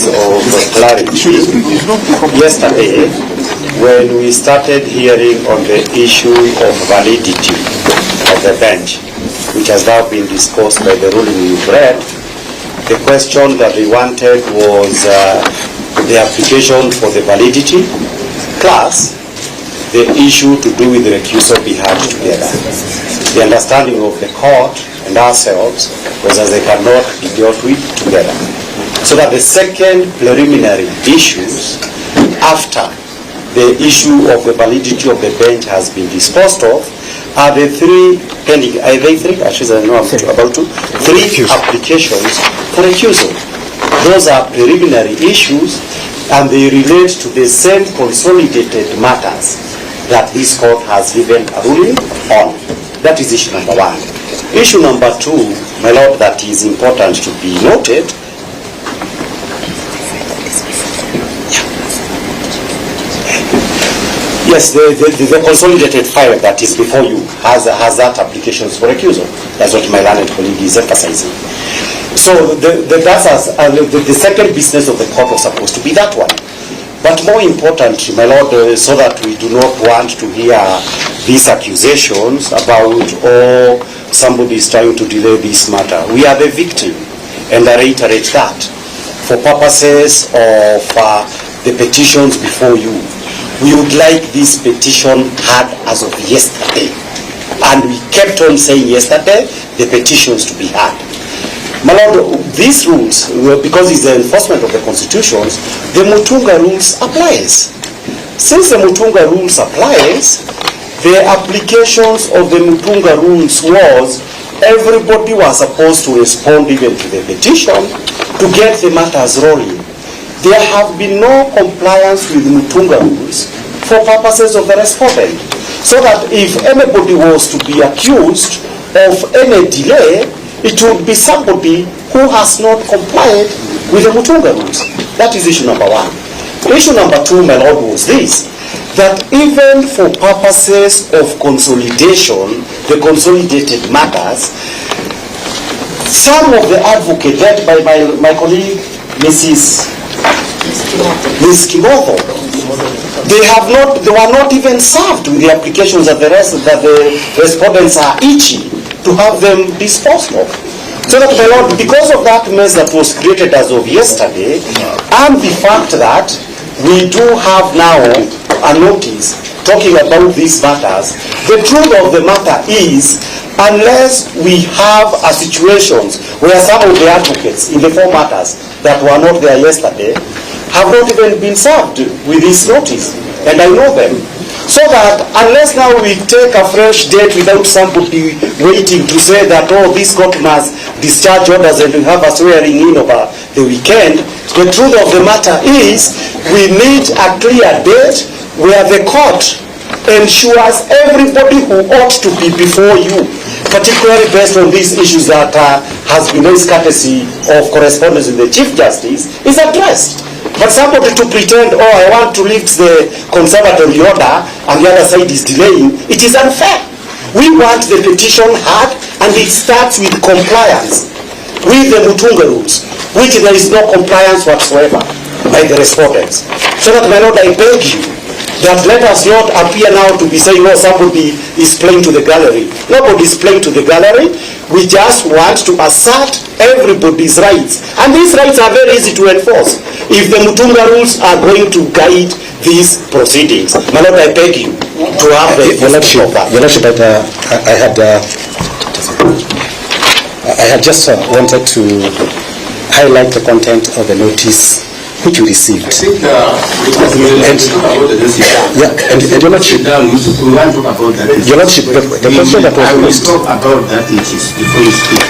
piece of clarity. Yesterday, when we started hearing on the issue of validity of the bench, which has now been discussed by the ruling you've read, the question that we wanted was the application for the validity plus the issue to do with the recusal be had together. The understanding of the court and ourselves was that they cannot be dealt with together. So that the second preliminary issues after the issue of the validity of the bench has been disposed of are the three pending, are they three? Actually, I know I'm about to. Three applications for recusal. Those are preliminary issues and they relate to the same consolidated matters that this court has given a ruling on. That is issue number one. Issue number two, my lord, that is important to be noted. Yes, the consolidated file that is before you has that applications for recusal. That's what my learned colleague is emphasizing. So the second business of the court was supposed to be that one. But more importantly, my lord, so that we do not want to hear these accusations about, oh, somebody is trying to delay this matter. We are the victim, and I reiterate that. For purposes of the petitions before you, we would like this petition had as of yesterday. And we kept on saying yesterday, the petitions to be had. My lord, these rules, because it's the enforcement of the constitutions, the Mutunga rules applies. Since the Mutunga rules applies, the applications of the Mutunga rules was everybody was supposed to respond even to the petition to get the matters rolling. There have been no compliance with Mutunga rules for purposes of the respondent. So that if anybody was to be accused of any delay, it would be somebody who has not complied with the Mutunga rules. That is issue number one. Issue number two, my lord, was this, that even for purposes of consolidation, the consolidated matters, some of the advocates led by my colleague, Ms. Kimotho, they were not even served with the applications that the respondents are itchy to have them disposed of. So that, my lord, because of that mess that was created as of yesterday, and the fact that we do have now a notice talking about these matters, the truth of the matter is, unless we have a situations where some of the advocates in the four matters that were not there yesterday have not even been served with this notice, and I know them. So that unless now we take a fresh date without somebody waiting to say that, oh, this court must discharge orders and we have a swearing in over the weekend, the truth of the matter is we need a clear date where the court ensures everybody who ought to be before you, particularly based on these issues that has been raised courtesy of correspondence with the Chief Justice, is addressed. But somebody to pretend, oh, I want to lift the conservatory order and the other side is delaying, it is unfair. We want the petition heard, and it starts with compliance with the Mutunga rules, which there is no compliance whatsoever by the respondents. So that, my lord, I beg you that let us not appear now to be saying, oh, somebody is playing to the gallery. Nobody is playing to the gallery. We just want to assert everybody's rights. And these rights are very easy to enforce if the Mutunga rules are going to guide these proceedings. My lord, I beg you to have the Your Lordship, I had just wanted to highlight the content of the notice which you received. I think and Your Lordship, we want to talk about that. Your Lordship, the question that was raised. Talk about that notice before you speak.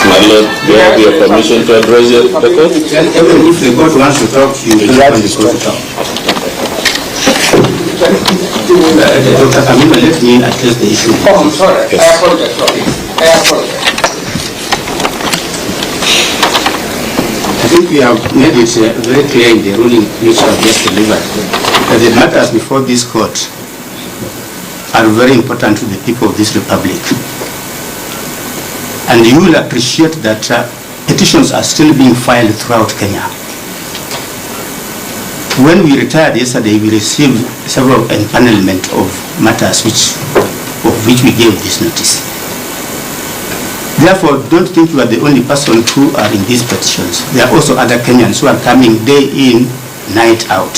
My Lord, do you have your permission to address the court? Even if the court wants to talk, you will have the court to talk. Dr. Kamima, let me address the issue. Oh, I'm sorry. Yes. I apologize. I apologize. I think we have made it very clear in the ruling which we have just delivered that the matters before this court are very important to the people of this republic. And you will appreciate that petitions are still being filed throughout Kenya. When we retired yesterday, we received several empanelment of matters of which we gave this notice. Therefore, don't think you are the only person who are in these petitions. There are also other Kenyans who are coming day in, night out.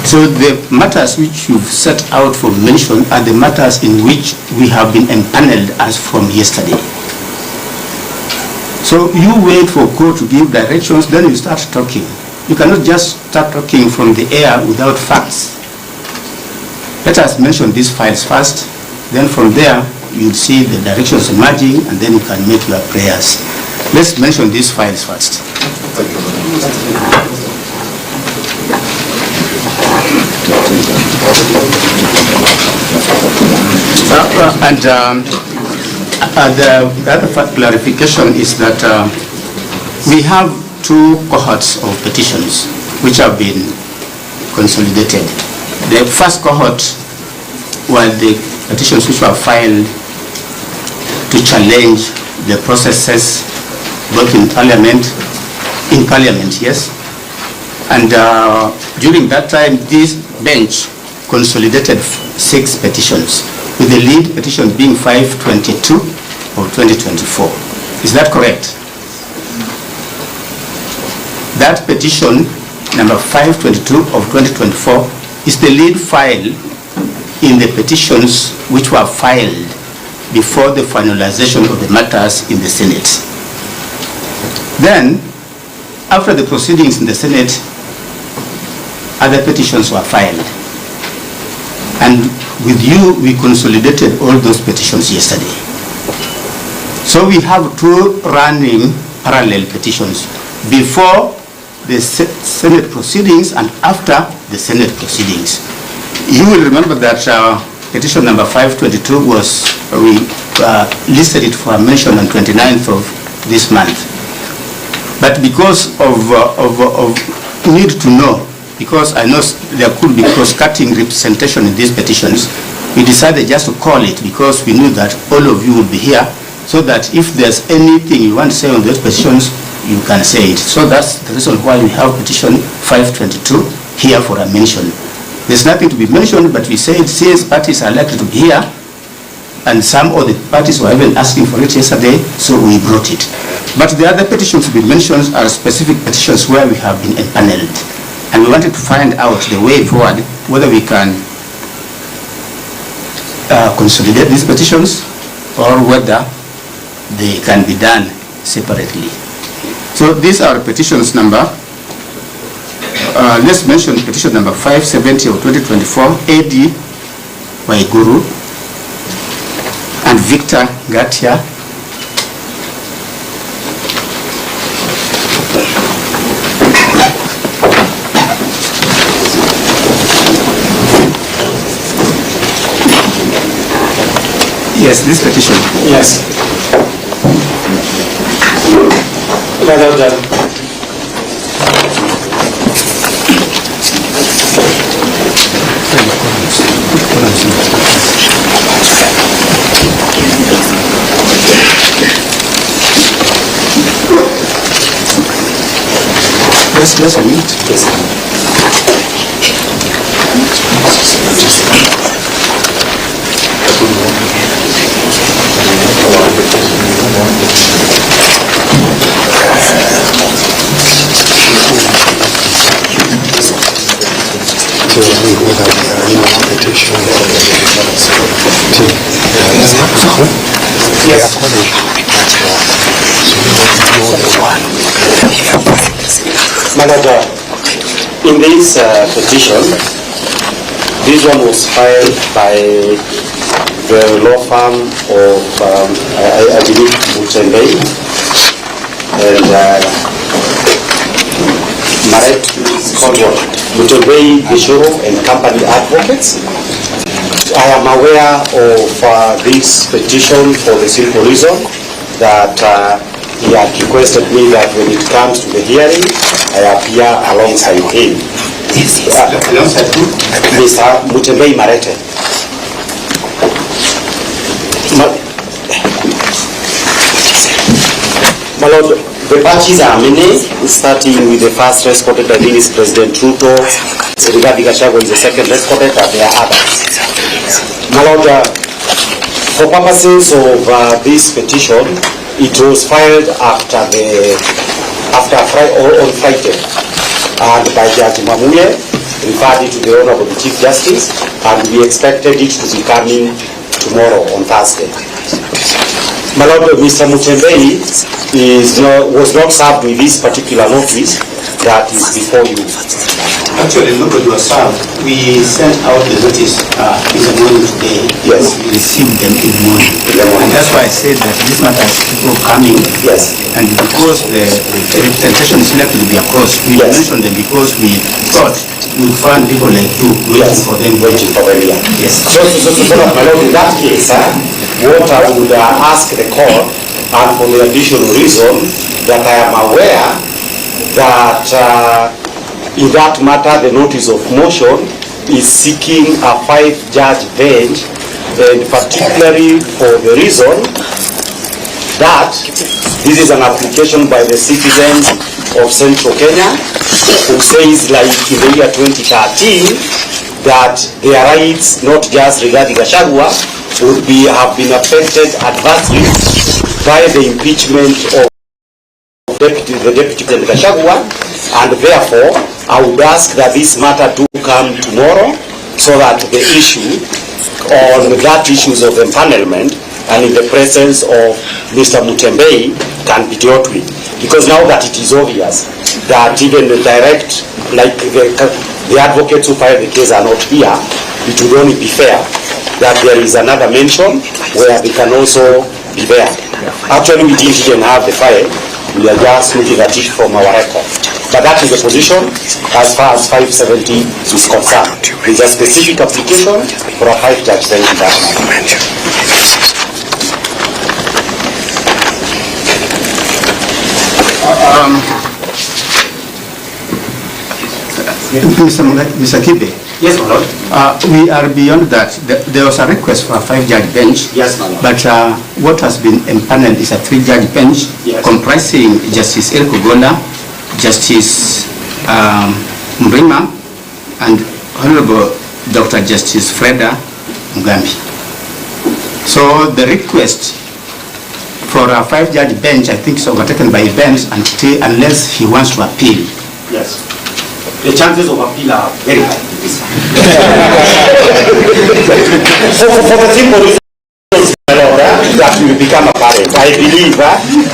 So the matters which you've set out for mention are the matters in which we have been empaneled as from yesterday. So you wait for court to give directions, then you start talking. You cannot just start talking from the air without facts. Let us mention these files first, then from there you'll see the directions emerging, and then you can make your prayers. Let's mention these files first. The other clarification is that we have two cohorts of petitions which have been consolidated. The first cohort were the petitions which were filed to challenge the processes both in Parliament, yes. And during that time, this bench consolidated 6 petitions, with the lead petition being 522 of 2024. Is that correct? That petition, number 522 of 2024, is the lead file in the petitions which were filed before the finalization of the matters in the Senate. Then, after the proceedings in the Senate, other petitions were filed. And with you, we consolidated all those petitions yesterday. So we have 2 running parallel petitions before the Senate proceedings and after the Senate proceedings. You will remember that petition number 522 was, we listed it for mention on 29th of this month. But because of need to know, because I know there could be cross-cutting representation in these petitions, we decided just to call it because we knew that all of you would be here, so that if there's anything you want to say on those petitions, you can say it. So that's the reason why we have petition 522 here for a mention. There's nothing to be mentioned, but we said since parties are likely to be here, and some of the parties were even asking for it yesterday, so we brought it. But the other petitions to be mentioned are specific petitions where we have been empaneled. And we wanted to find out the way forward, whether we can consolidate these petitions or whether they can be done separately. So these are petitions number, let's mention petition number 570 of 2024, AD Waiguru and Victor Gatia. Yes, this petition. Yes. Let's meet. Yes. Manager, in this petition, this one was filed by the law firm of, I believe, Mungai and Maret, Mungai, Gachagua and Company Advocates. I am aware of this petition for the simple reason that he had requested me that when it comes to the hearing, I appear alongside him. Alongside who? Mr. Mungai Marete. My Lord, the batches are many, starting with the first respondent, I think is President Ruto. Regarding Gachagua is the second respondent, and there are others. My Lord, for purposes of this petition, it was filed on Friday, and by Judge Mamuye, referred it to the Honorable Chief Justice, and we expected it to be coming tomorrow on Thursday. My Lord, Mr. Mutembei was not served with this particular notice that is before you. Actually, nobody was served. We sent out the notice in the morning today. Yes. We received them in the morning. And that's why I said that this matter is people coming. Yes. And because the representation is likely to be across, we mentioned them because we thought we would find people like you waiting for them. Waiting for them, yeah. Yes. So my Lord, in that case, what I would ask the court, and for the additional reason that I am aware that in that matter the notice of motion is seeking a 5-judge bench, and particularly for the reason that this is an application by the citizens of Central Kenya who says, like in the year 2013, that their rights, not just regarding Gachagua, would have been affected adversely by the impeachment of the Deputy President Gachagua, and therefore I would ask that this matter do come tomorrow, so that the issue on that issues of empanelment and in the presence of Mr. Mutembei can be dealt with. Because now that it is obvious that even the direct, like the advocates who filed the case are not here, it would only be fair that there is another mention where they can also be there. Actually, we didn't even have the file. We are just looking at it from our record. But that is the position as far as 570 is concerned. It's a specific application for a 5-judge bench in that matter. Mr. Kibe. Yes, my Lord. We are beyond that. There was a request for a 5-judge bench. Yes, my Lord. But what has been empaneled is a 3-judge bench, yes, comprising Justice El Kugola, Justice Mrima, and Honorable Dr. Justice Freda Mugambi. So the request for a 5-judge bench, I think, is overtaken by events unless he wants to appeal. Yes. The chances of appeal are very high. For the simple reasons that will become apparent, I believe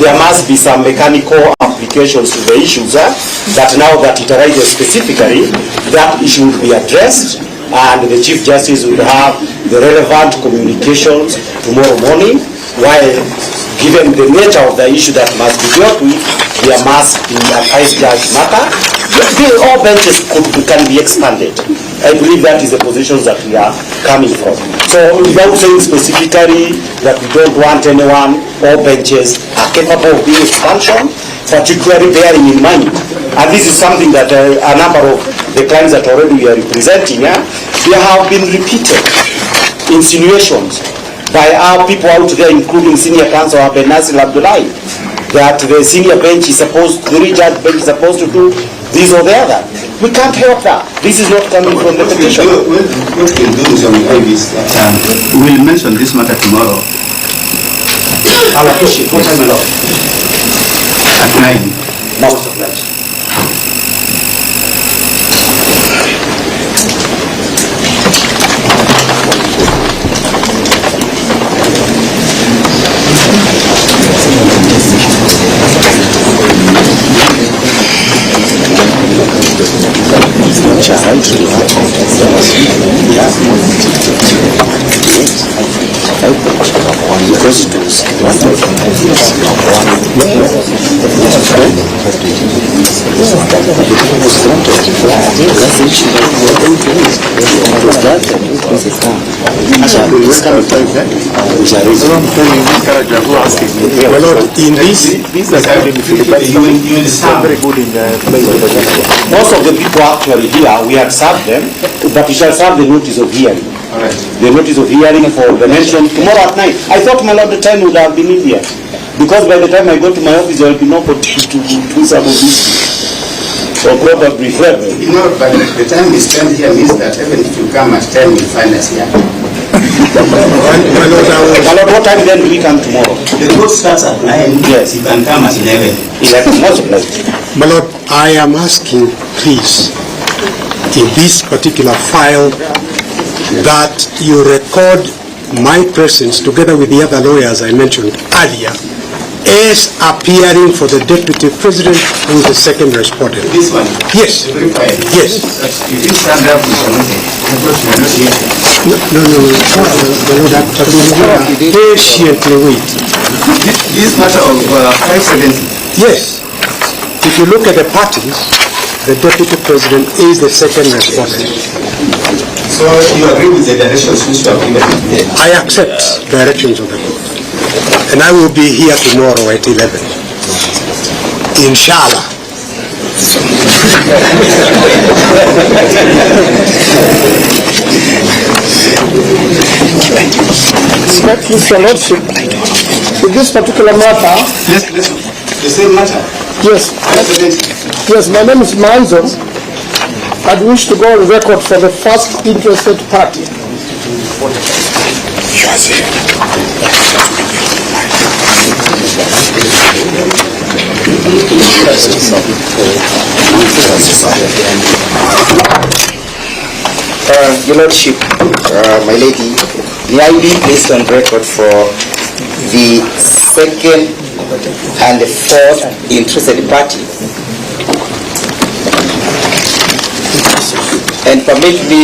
there must be some mechanical applications to the issues that now that it arises specifically, that issue will be addressed, and the Chief Justice will have the relevant communications tomorrow morning, while given the nature of the issue that must be dealt with, there must be a 5-judge matter. All benches can be expanded. I believe that is the positions that we are coming from. So without saying specifically that we don't want anyone, all benches are capable of being expansion, particularly bearing in mind, and this is something that a number of the clients that already we are representing, there have been repeated insinuations by our people out there, including Senior Counsel Nasir Abdullahi, that the senior bench is supposed, the 3-judge bench is supposed to do this or the other. We can't help that. This is not coming from the petition. What we'll do is that we'll mention this matter tomorrow. I'll appreciate. What time, my Lord? At 9. Most of that. Most of the people actually here, we have served them, but we shall serve the notice of hearing. Right. The notice of hearing for the mention tomorrow at night. I thought, my Lord, the time would have been in here. Because by the time I go to my office, there will be nobody to do some of this. Or probably forever. You know, but the time we spend here means that even if you come at 10, you'll find us here. What time then do we come tomorrow? The court starts at 9. Yes. You can come at 11. 11, most of My Lord, I am asking, please, in this particular file, that you record my presence together with the other lawyers I mentioned earlier as appearing for the Deputy President who is the second respondent. This one? Yes. Very fine. Yes. You didn't stand up with something. I thought you were not here. No. My Lord, patiently wait. This matter of 570. Yes. If you look at the parties, the Deputy President is the second respondent. So you agree with the directions which you have given today? I accept directions of the court. And I will be here tomorrow at 11. Inshallah. Mr. Lordship, in this particular matter, The same matter? yes, my name is Manzo. I'd wish to go on record for the first interested party. Your Lordship, my lady, may I be placed on record for the second and the fourth interested party? And permit me